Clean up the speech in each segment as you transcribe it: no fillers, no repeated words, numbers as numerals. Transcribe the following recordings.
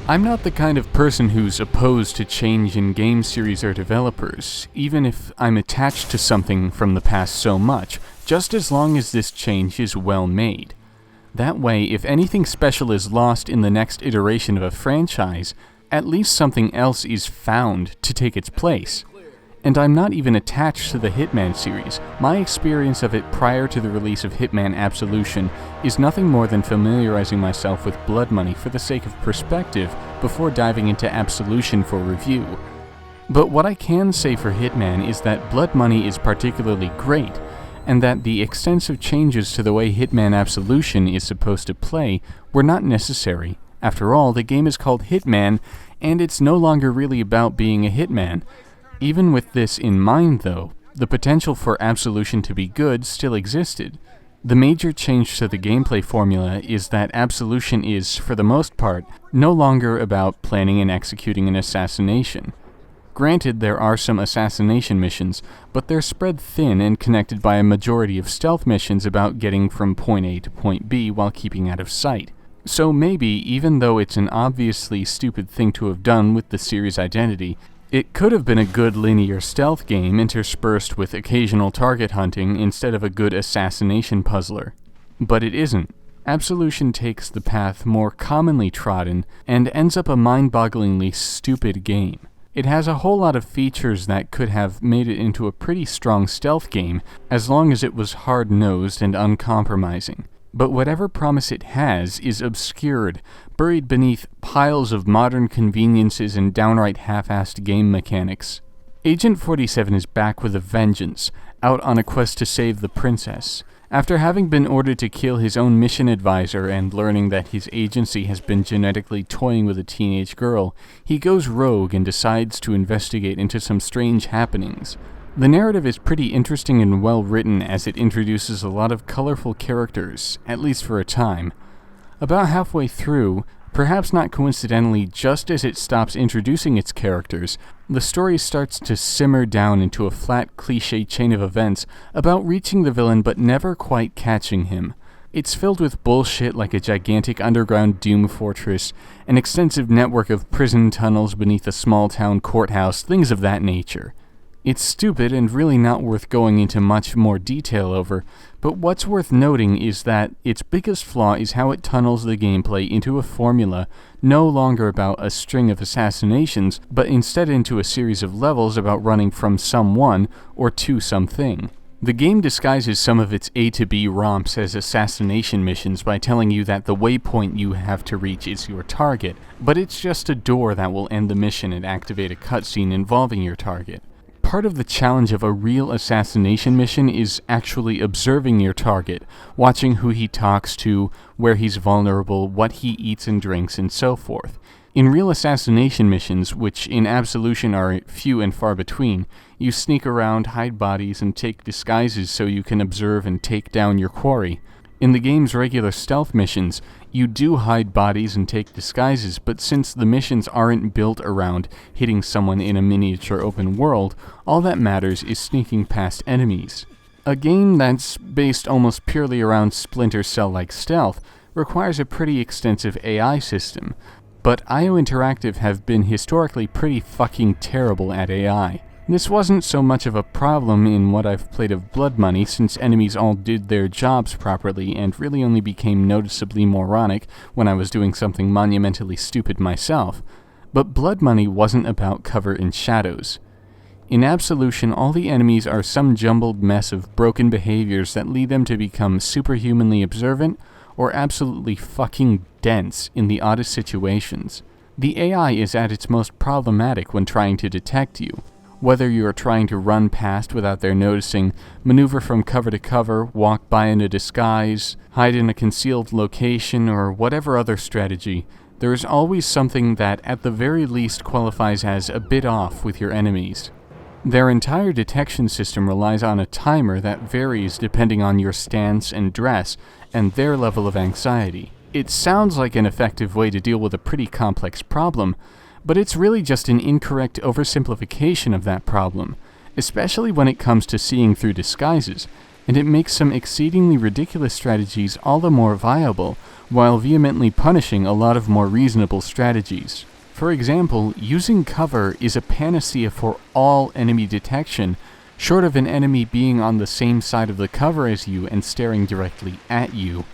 I'm not the kind of person who's opposed to change in game series or developers, even if I'm attached to something from the past so much, just as long as this change is well made. That way, if anything special is lost in the next iteration of a franchise, at least something else is found to take its place. And I'm not even attached to the Hitman series. My experience of it prior to the release of Hitman Absolution is nothing more than familiarizing myself with Blood Money for the sake of perspective before diving into Absolution for review. But what I can say for Hitman is that Blood Money is particularly great, and that the extensive changes to the way Hitman Absolution is supposed to play were not necessary. After all, the game is called Hitman, and it's no longer really about being a hitman. Even with this in mind, though, the potential for Absolution to be good still existed. The major change to the gameplay formula is that Absolution is, for the most part, no longer about planning and executing an assassination. Granted, there are some assassination missions, but they're spread thin and connected by a majority of stealth missions about getting from point A to point B while keeping out of sight. So maybe, even though it's an obviously stupid thing to have done with the series' identity, it could have been a good linear stealth game interspersed with occasional target hunting instead of a good assassination puzzler. But it isn't. Absolution takes the path more commonly trodden and ends up a mind-bogglingly stupid game. It has a whole lot of features that could have made it into a pretty strong stealth game as long as it was hard-nosed and uncompromising. But whatever promise it has is obscured, buried beneath piles of modern conveniences and downright half-assed game mechanics. Agent 47 is back with a vengeance, out on a quest to save the princess. After having been ordered to kill his own mission advisor and learning that his agency has been genetically toying with a teenage girl, he goes rogue and decides to investigate into some strange happenings. The narrative is pretty interesting and well written as it introduces a lot of colorful characters, at least for a time. About halfway through, perhaps not coincidentally just as it stops introducing its characters, the story starts to simmer down into a flat cliché chain of events about reaching the villain but never quite catching him. It's filled with bullshit like a gigantic underground doom fortress, an extensive network of prison tunnels beneath a small-town courthouse, things of that nature. It's stupid and really not worth going into much more detail over, but what's worth noting is that its biggest flaw is how it tunnels the gameplay into a formula no longer about a string of assassinations, but instead into a series of levels about running from someone or to something. The game disguises some of its A to B romps as assassination missions by telling you that the waypoint you have to reach is your target, but it's just a door that will end the mission and activate a cutscene involving your target. Part of the challenge of a real assassination mission is actually observing your target, watching who he talks to, where he's vulnerable, what he eats and drinks, and so forth. In real assassination missions, which in Absolution are few and far between, you sneak around, hide bodies, and take disguises so you can observe and take down your quarry. In the game's regular stealth missions, you do hide bodies and take disguises, but since the missions aren't built around hitting someone in a miniature open world, all that matters is sneaking past enemies. A game that's based almost purely around Splinter Cell-like stealth requires a pretty extensive AI system, but IO Interactive have been historically pretty fucking terrible at AI. This wasn't so much of a problem in what I've played of Blood Money, since enemies all did their jobs properly and really only became noticeably moronic when I was doing something monumentally stupid myself. But Blood Money wasn't about cover and shadows. In Absolution, all the enemies are some jumbled mess of broken behaviors that lead them to become superhumanly observant or absolutely fucking dense in the oddest situations. The AI is at its most problematic when trying to detect you. Whether you are trying to run past without their noticing, maneuver from cover to cover, walk by in a disguise, hide in a concealed location, or whatever other strategy, there is always something that at the very least qualifies as a bit off with your enemies. Their entire detection system relies on a timer that varies depending on your stance and dress and their level of anxiety. It sounds like an effective way to deal with a pretty complex problem, but it's really just an incorrect oversimplification of that problem, especially when it comes to seeing through disguises. and it makes some exceedingly ridiculous strategies all the more viable, while vehemently punishing a lot of more reasonable strategies. For example, using cover is a panacea for all enemy detection, short of an enemy being on the same side of the cover as you and staring directly at you.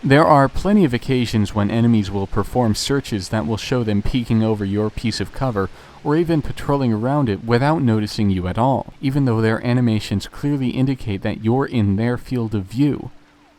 There are plenty of occasions when enemies will perform searches that will show them peeking over your piece of cover, or even patrolling around it without noticing you at all, even though their animations clearly indicate that you're in their field of view.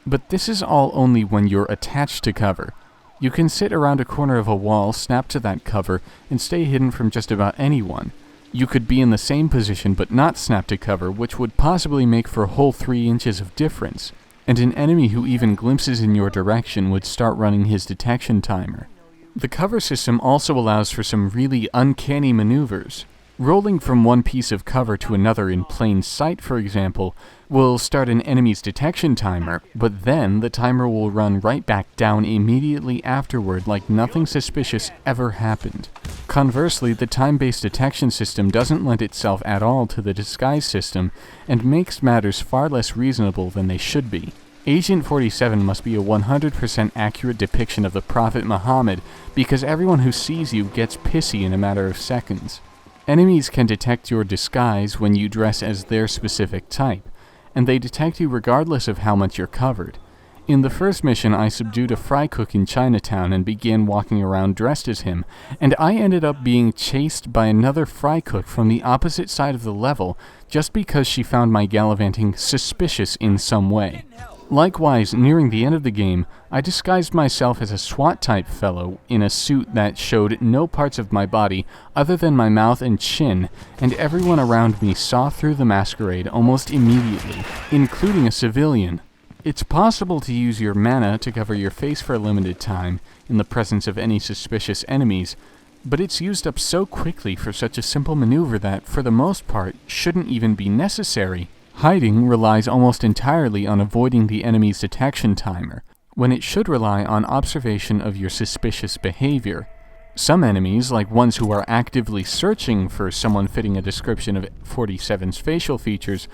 But this is all only when you're attached to cover. You can sit around a corner of a wall, snap to that cover, and stay hidden from just about anyone. You could be in the same position but not snap to cover, which would possibly make for a whole 3 inches of difference, and an enemy who even glimpses in your direction would start running his detection timer. The cover system also allows for some really uncanny maneuvers. Rolling from one piece of cover to another in plain sight, for example, will start an enemy's detection timer, but then the timer will run right back down immediately afterward like nothing suspicious ever happened. Conversely, the time-based detection system doesn't lend itself at all to the disguise system, and makes matters far less reasonable than they should be. Agent 47 must be a 100% accurate depiction of the Prophet Muhammad, because everyone who sees you gets pissy in a matter of seconds. Enemies can detect your disguise when you dress as their specific type, and they detect you regardless of how much you're covered. In the first mission, I subdued a fry cook in Chinatown and began walking around dressed as him, and I ended up being chased by another fry cook from the opposite side of the level just because she found my gallivanting suspicious in some way. Likewise, nearing the end of the game, I disguised myself as a SWAT-type fellow in a suit that showed no parts of my body other than my mouth and chin, and everyone around me saw through the masquerade almost immediately, including a civilian. It's possible to use your mana to cover your face for a limited time in the presence of any suspicious enemies, but it's used up so quickly for such a simple maneuver that, for the most part, shouldn't even be necessary. Hiding relies almost entirely on avoiding the enemy's detection timer, when it should rely on observation of your suspicious behavior. Some enemies, like ones who are actively searching for someone fitting a description of 47's facial features,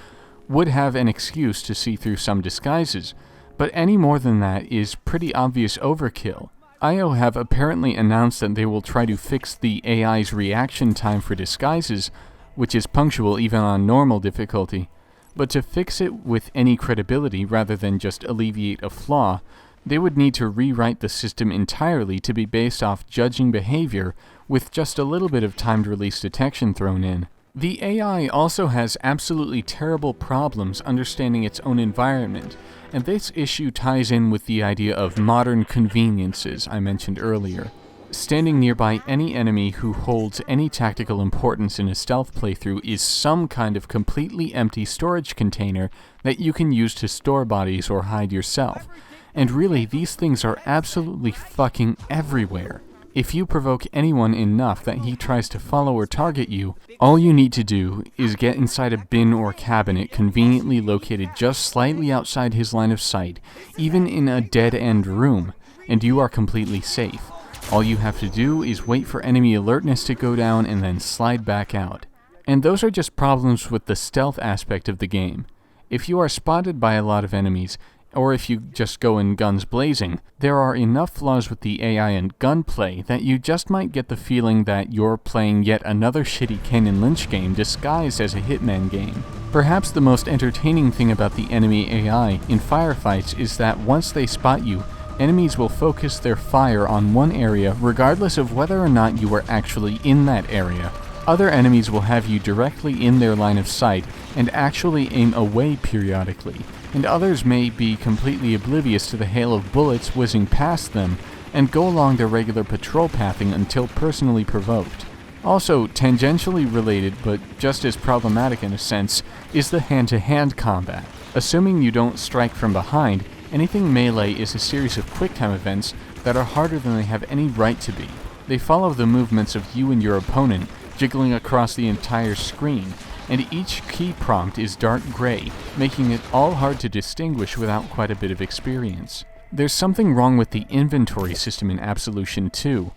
would have an excuse to see through some disguises, but any more than that is pretty obvious overkill. IO have apparently announced that they will try to fix the AI's reaction time for disguises, which is punctual even on normal difficulty. But to fix it with any credibility rather than just alleviate a flaw, they would need to rewrite the system entirely to be based off judging behavior with just a little bit of timed release detection thrown in. The AI also has absolutely terrible problems understanding its own environment, and this issue ties in with the idea of modern conveniences I mentioned earlier. Standing nearby any enemy who holds any tactical importance in a stealth playthrough is some kind of completely empty storage container that you can use to store bodies or hide yourself. And really, these things are absolutely fucking everywhere. If you provoke anyone enough that he tries to follow or target you, all you need to do is get inside a bin or cabinet conveniently located just slightly outside his line of sight, even in a dead-end room, and you are completely safe. All you have to do is wait for enemy alertness to go down and then slide back out. And those are just problems with the stealth aspect of the game. If you are spotted by a lot of enemies, or if you just go in guns blazing, there are enough flaws with the AI and gunplay that you just might get the feeling that you're playing yet another shitty Kane and Lynch game disguised as a Hitman game. Perhaps the most entertaining thing about the enemy AI in firefights is that once they spot you, enemies will focus their fire on one area regardless of whether or not you are actually in that area. Other enemies will have you directly in their line of sight and actually aim away periodically, and others may be completely oblivious to the hail of bullets whizzing past them and go along their regular patrol pathing until personally provoked. Also, tangentially related, but just as problematic in a sense, is the hand-to-hand combat. Assuming you don't strike from behind, anything melee is a series of quick-time events that are harder than they have any right to be. They follow the movements of you and your opponent, jiggling across the entire screen, and each key prompt is dark gray, making it all hard to distinguish without quite a bit of experience. There's something wrong with the inventory system in Absolution too.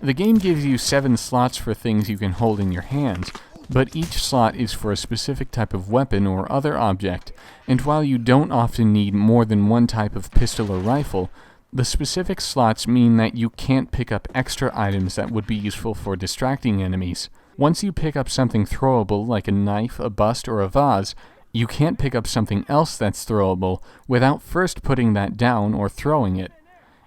The game gives you 7 slots for things you can hold in your hands, but each slot is for a specific type of weapon or other object, and while you don't often need more than one type of pistol or rifle, the specific slots mean that you can't pick up extra items that would be useful for distracting enemies. Once you pick up something throwable like a knife, a bust, or a vase, you can't pick up something else that's throwable without first putting that down or throwing it.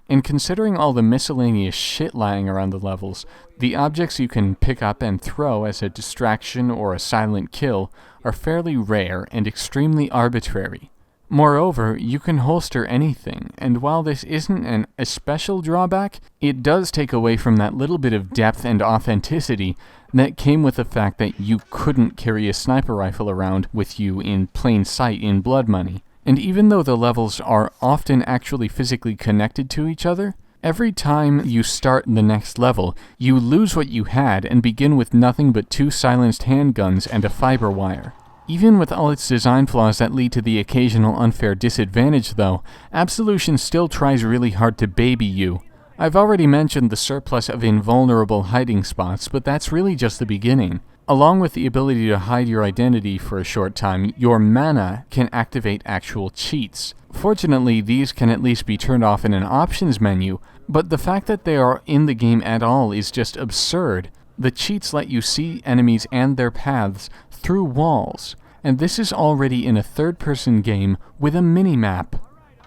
And considering all the miscellaneous shit lying around the levels, the objects you can pick up and throw as a distraction or a silent kill are fairly rare and extremely arbitrary. Moreover, you can holster anything, and while this isn't an especial drawback, it does take away from that little bit of depth and authenticity that came with the fact that you couldn't carry a sniper rifle around with you in plain sight in Blood Money. And even though the levels are often actually physically connected to each other, every time you start the next level, you lose what you had and begin with nothing but 2 silenced handguns and a fiber wire. Even with all its design flaws that lead to the occasional unfair disadvantage though, Absolution still tries really hard to baby you. I've already mentioned the surplus of invulnerable hiding spots, but that's really just the beginning. Along with the ability to hide your identity for a short time, your mana can activate actual cheats. Fortunately, these can at least be turned off in an options menu, but the fact that they are in the game at all is just absurd. The cheats let you see enemies and their paths through walls, and this is already in a third-person game with a mini-map.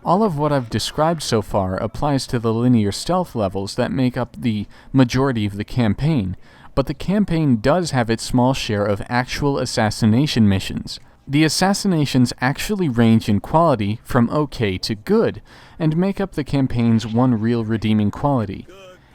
All of what I've described so far applies to the linear stealth levels that make up the majority of the campaign, but the campaign does have its small share of actual assassination missions. The assassinations actually range in quality from okay to good, and make up the campaign's one real redeeming quality.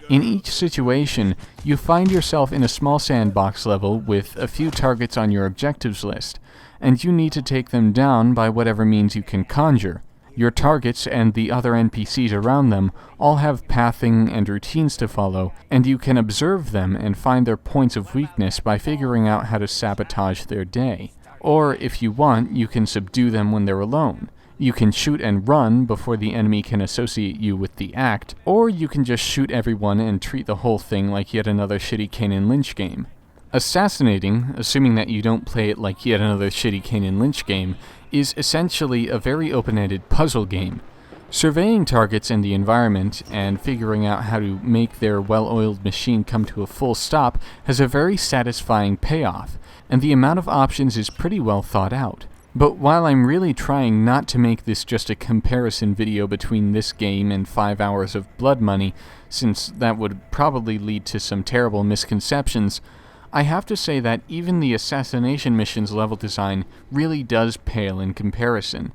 In each situation, you find yourself in a small sandbox level with a few targets on your objectives list, and you need to take them down by whatever means you can conjure. Your targets and the other NPCs around them all have pathing and routines to follow, and you can observe them and find their points of weakness by figuring out how to sabotage their day. Or, if you want, you can subdue them when they're alone. You can shoot and run before the enemy can associate you with the act, or you can just shoot everyone and treat the whole thing like yet another shitty Kane and Lynch game. Assassinating, assuming that you don't play it like yet another shitty Kane and Lynch game, is essentially a very open-ended puzzle game. Surveying targets in the environment and figuring out how to make their well-oiled machine come to a full stop has a very satisfying payoff, and the amount of options is pretty well thought out. But while I'm really trying not to make this just a comparison video between this game and 5 hours of Blood Money, since that would probably lead to some terrible misconceptions, I have to say that even the assassination mission's level design really does pale in comparison.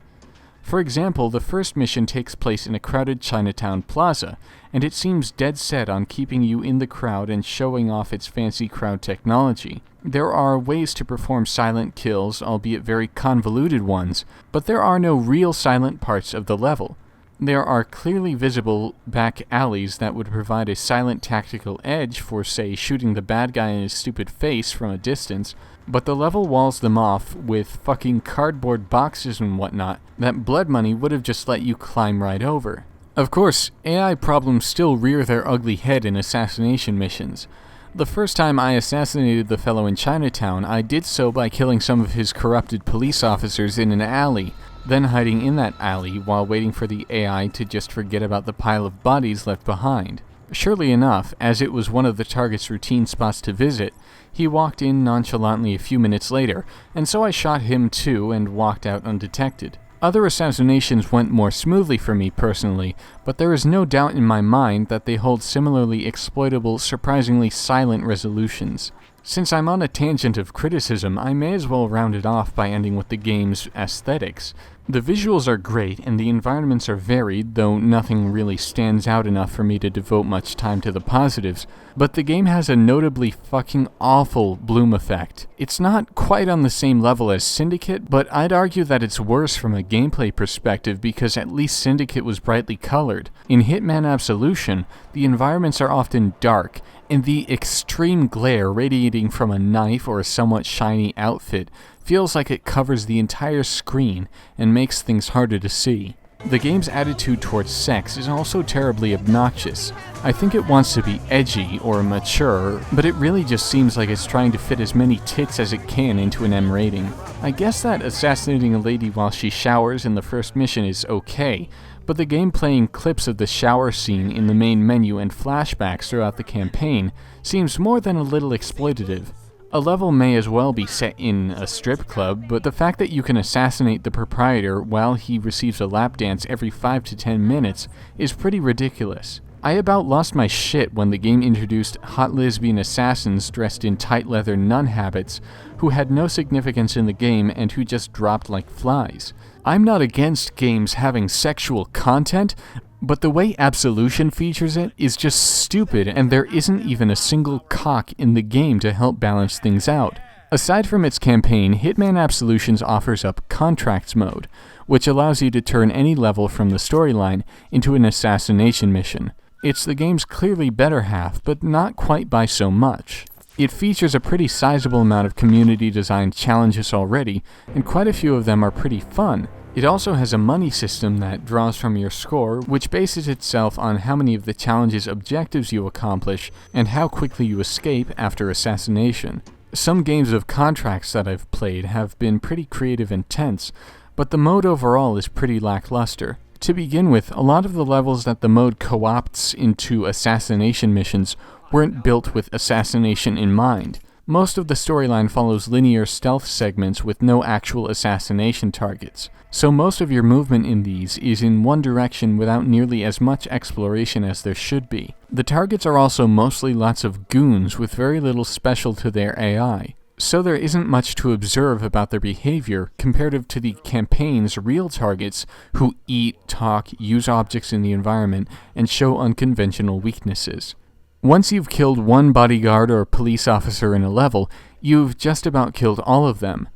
For example, the first mission takes place in a crowded Chinatown plaza, and it seems dead set on keeping you in the crowd and showing off its fancy crowd technology. There are ways to perform silent kills, albeit very convoluted ones, but there are no real silent parts of the level. There are clearly visible back alleys that would provide a silent tactical edge for, say, shooting the bad guy in his stupid face from a distance, but the level walls them off with fucking cardboard boxes and whatnot that Blood Money would have just let you climb right over. Of course, AI problems still rear their ugly head in assassination missions. The first time I assassinated the fellow in Chinatown, I did so by killing some of his corrupted police officers in an alley, then hiding in that alley while waiting for the AI to just forget about the pile of bodies left behind. Surely enough, as it was one of the target's routine spots to visit, he walked in nonchalantly a few minutes later, and so I shot him too and walked out undetected. Other assassinations went more smoothly for me personally, but there is no doubt in my mind that they hold similarly exploitable, surprisingly silent resolutions. Since I'm on a tangent of criticism, I may as well round it off by ending with the game's aesthetics. The visuals are great, and the environments are varied, though nothing really stands out enough for me to devote much time to the positives, but the game has a notably fucking awful bloom effect. It's not quite on the same level as Syndicate, but I'd argue that it's worse from a gameplay perspective because at least Syndicate was brightly colored. In Hitman Absolution, the environments are often dark, and the extreme glare radiating from a knife or a somewhat shiny outfit feels like it covers the entire screen and makes things harder to see. The game's attitude towards sex is also terribly obnoxious. I think it wants to be edgy or mature, but it really just seems like it's trying to fit as many tits as it can into an M rating. I guess that assassinating a lady while she showers in the first mission is okay, but the game playing clips of the shower scene in the main menu and flashbacks throughout the campaign seems more than a little exploitative. A level may as well be set in a strip club, but the fact that you can assassinate the proprietor while he receives a lap dance every 5 to 10 minutes is pretty ridiculous. I about lost my shit when the game introduced hot lesbian assassins dressed in tight leather nun habits who had no significance in the game and who just dropped like flies. I'm not against games having sexual content, but the way Absolution features it is just stupid, and there isn't even a single cock in the game to help balance things out. Aside from its campaign, Hitman Absolutions offers up Contracts mode, which allows you to turn any level from the storyline into an assassination mission. It's the game's clearly better half, but not quite by so much. It features a pretty sizable amount of community-designed challenges already, and quite a few of them are pretty fun. It also has a money system that draws from your score, which bases itself on how many of the challenge's objectives you accomplish and how quickly you escape after assassination. Some games of Contracts that I've played have been pretty creative and tense, but the mode overall is pretty lackluster. To begin with, a lot of the levels that the mode co-opts into assassination missions weren't built with assassination in mind. Most of the storyline follows linear stealth segments with no actual assassination targets, so most of your movement in these is in one direction without nearly as much exploration as there should be. The targets are also mostly lots of goons with very little special to their AI, so there isn't much to observe about their behavior comparative to the campaign's real targets who eat, talk, use objects in the environment, and show unconventional weaknesses. Once you've killed one bodyguard or police officer in a level, you've just about killed all of them.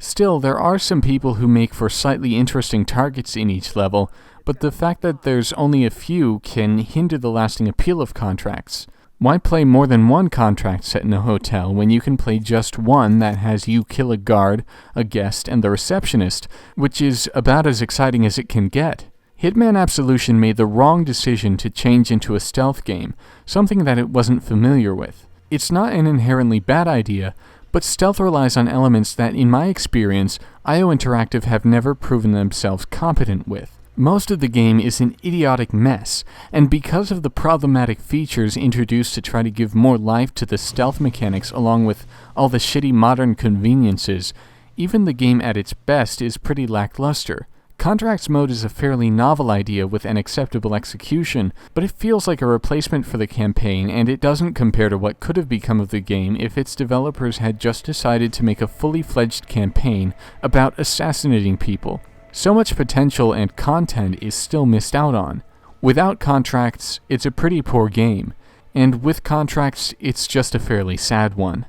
Still, there are some people who make for slightly interesting targets in each level, but the fact that there's only a few can hinder the lasting appeal of Contracts. Why play more than one contract set in a hotel when you can play just one that has you kill a guard, a guest, and the receptionist, which is about as exciting as it can get? Hitman Absolution made the wrong decision to change into a stealth game, something that it wasn't familiar with. It's not an inherently bad idea, but stealth relies on elements that, in my experience, IO Interactive have never proven themselves competent with. Most of the game is an idiotic mess, and because of the problematic features introduced to try to give more life to the stealth mechanics along with all the shitty modern conveniences, even the game at its best is pretty lackluster. Contracts mode is a fairly novel idea with an acceptable execution, but it feels like a replacement for the campaign, and it doesn't compare to what could have become of the game if its developers had just decided to make a fully fledged campaign about assassinating people. So much potential and content is still missed out on. Without Contracts, it's a pretty poor game, and with Contracts, it's just a fairly sad one.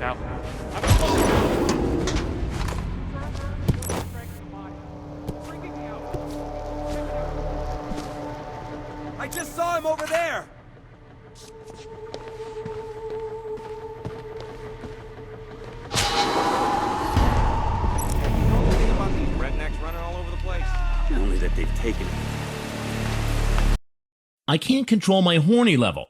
Now. I just saw him over there! About these rednecks running all over the place? Only that they've taken it. I can't control my horny level.